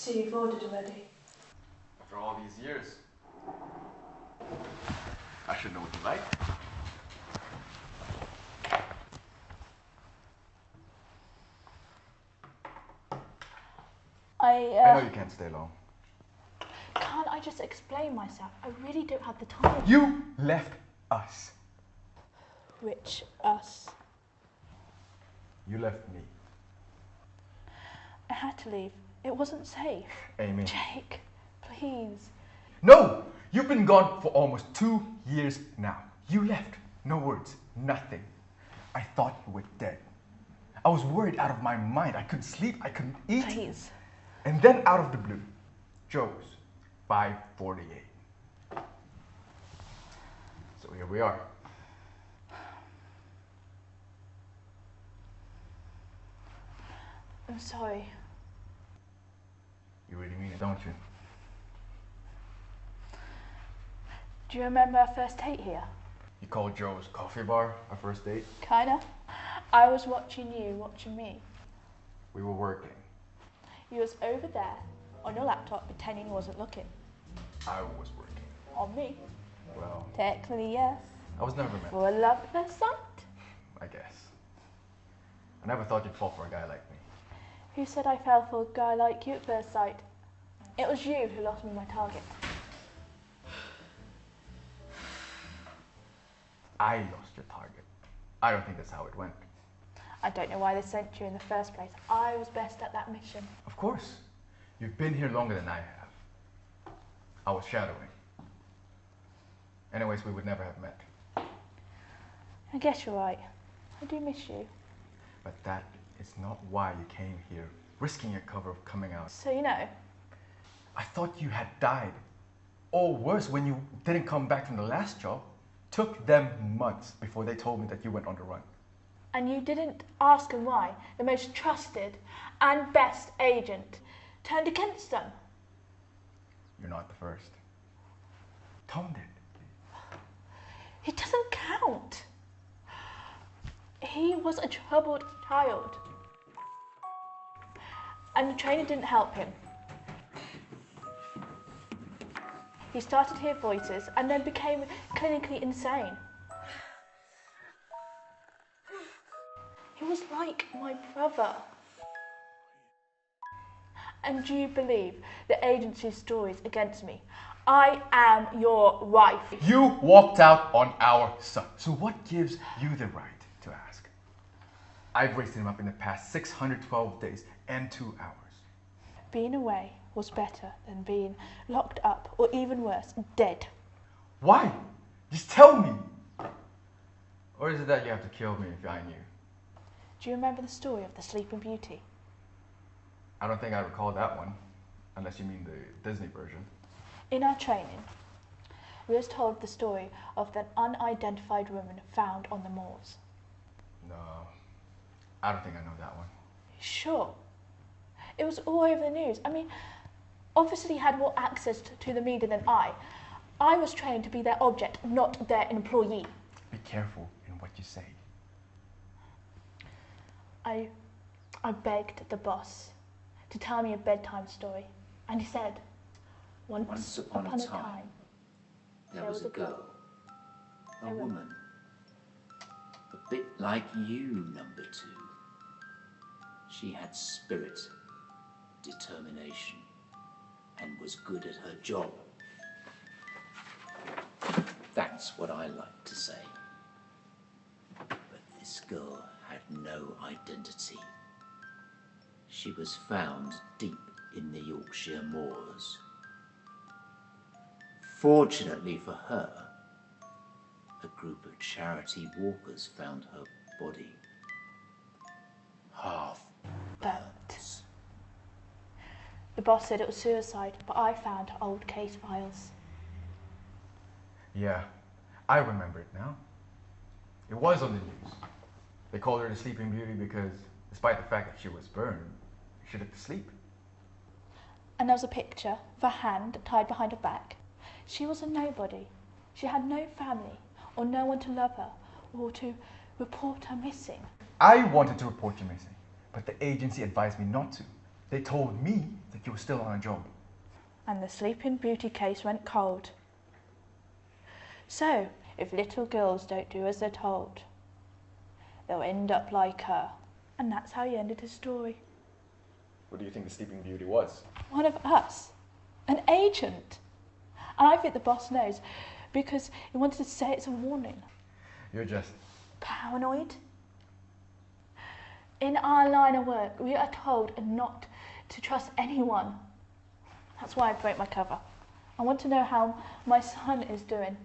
So you've ordered already? After all these years. I should know what you like. I know you can't stay long. Can't I just explain myself? I really don't have the time. You left us. Which us? You left me. I had to leave. It wasn't safe. Amy. Jake, please. No! You've been gone for almost 2 years now. You left. No words. Nothing. I thought you were dead. I was worried out of my mind. I couldn't sleep. I couldn't eat. Please. And then out of the blue, Joe's 5:48. So here we are. I'm sorry. You really mean it, don't you? Do you remember our first date here? You called Joe's coffee bar our first date? Kinda. I was watching you, watching me. We were working. You was over there on your laptop pretending you wasn't looking. I was working. On me. Well, Technically, yes. I was never meant. For a love at first sight. I guess. I never thought you'd fall for a guy like me. Who said I fell for a guy like you at first sight? It was you who lost me my target. I lost your target. I don't think that's how it went. I don't know why they sent you in the first place. I was best at that mission. Of course. You've been here longer than I have. I was shadowing. Anyways, we would never have met. I guess you're right. I do miss you. But that is not why you came here, risking your cover of coming out. So you know, I thought you had died. Or worse, when you didn't come back from the last job, took them months before they told me that you went on the run. and you didn't ask them why the most trusted and best agent turned against them. You're not the first. Tom did. It doesn't count. He was a troubled child. And the trainer didn't help him. He started to hear voices and then became clinically insane. He was like my brother. And do you believe the agency's stories against me? I am your wife. You walked out on our son. So what gives you the right to ask? I've raised him up in the past 612 days and 2 hours. Being away was better than being locked up, or even worse, dead. Why? Just tell me. Or is it that you have to kill me if I knew? Do you remember the story of the Sleeping Beauty? I don't think I recall that one, unless you mean the Disney version. In our training, we was told the story of that unidentified woman found on the moors. No, I don't think I know that one. Sure. It was all over the news. I mean, obviously he had more access to the media than I. I was trained to be their object, not their employee. Be careful in what you say. I begged the boss to tell me a bedtime story, and he said, Once upon a time, there was a girl, a woman, a bit like you, number 2. She had spirit, determination, and was good at her job. That's what I like to say. But this girl had no identity. She was found deep in the Yorkshire moors. Fortunately for her, a group of charity walkers found her body half burnt. The boss said it was suicide, but I found old case files. Yeah, I remember it now. It was on the news. They called her the Sleeping Beauty because, despite the fact that she was burned, she looked asleep. And there was a picture of a hand tied behind her back. She was a nobody. She had no family, or no one to love her, or to report her missing. I wanted to report you missing, but the agency advised me not to. They told me that you were still on a job. And the Sleeping Beauty case went cold. So, if little girls don't do as they're told, they'll end up like her. And that's how he ended his story. What do you think the Sleeping Beauty was? One of us. An agent. And I think the boss knows because he wanted to say it's a warning. You're just... Paranoid? In our line of work, we are told not to trust anyone. That's why I broke my cover. I want to know how my son is doing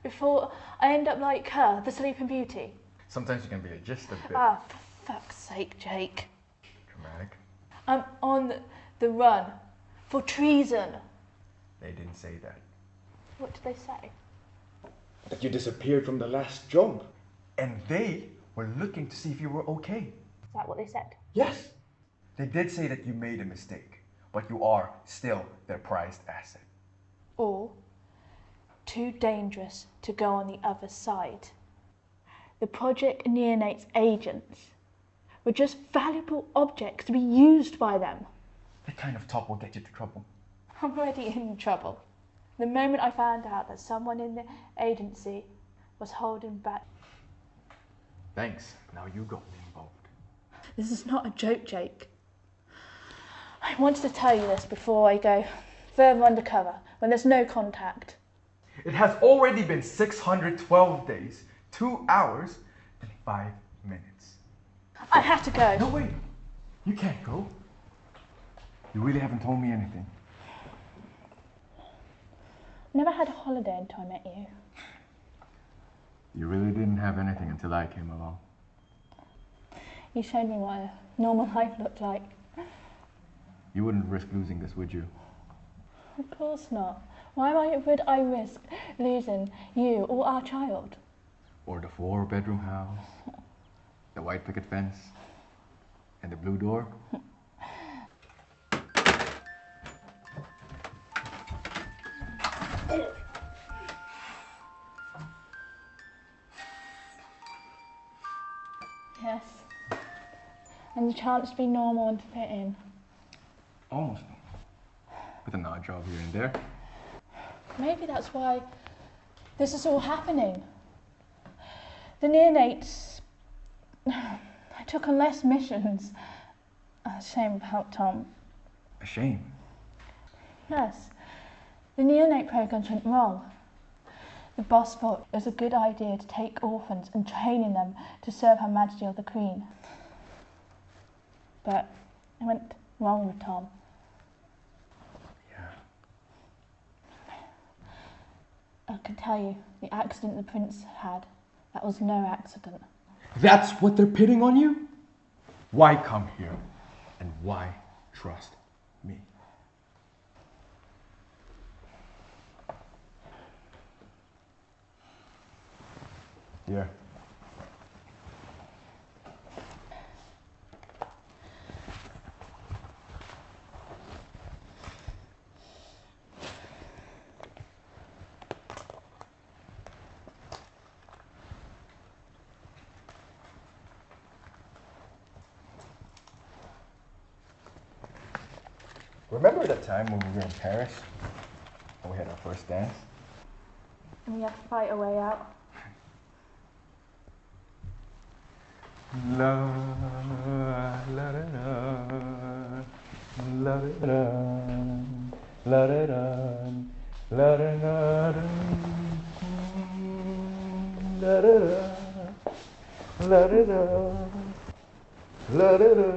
before I end up like her, the Sleeping Beauty. Sometimes you can be just a bit... Ah, for fuck's sake, Jake. dramatic. I'm on the run for treason. They didn't say that. What did they say? That you disappeared from the last job. And they were looking to see if you were okay. Is that what they said? Yes. They did say that you made a mistake, but you are still their prized asset. Or too dangerous to go on the other side. The Project Neonate's agents were just valuable objects to be used by them. That kind of talk will get you into trouble. I'm already in trouble. The moment I found out that someone in the agency was holding back. Thanks. Now you got me involved. This is not a joke, Jake. I wanted to tell you this before I go further undercover, when there's no contact. It has already been 612 days, 2 hours, and 5 minutes. I have to go. No, wait. You can't go. You really haven't told me anything. Never had a holiday until I met you. You really didn't have anything until I came along. You showed me what a normal life looked like. You wouldn't risk losing this, would you? Of course not. Why would I risk losing you or our child? Or the 4-bedroom house, the white picket fence, and the blue door? Yes. And the chance to be normal and to fit in. Almost. With an odd job here and there. Maybe that's why this is all happening. The neonates, I took on less missions. A shame about Tom. A shame. Yes, the neonate programs went wrong. The boss thought it was a good idea to take orphans and training them to serve Her Majesty or the Queen. But it went wrong with Tom. Yeah. I can tell you, the accident the prince had, that was no accident. That's what they're pitting on you? Why come here? And why trust me? Yeah. Remember that time when we were in Paris? And we had our first dance? And we have to fight our way out. La la da da, la da da, la da da, la da da, la da da, la da da, la da da.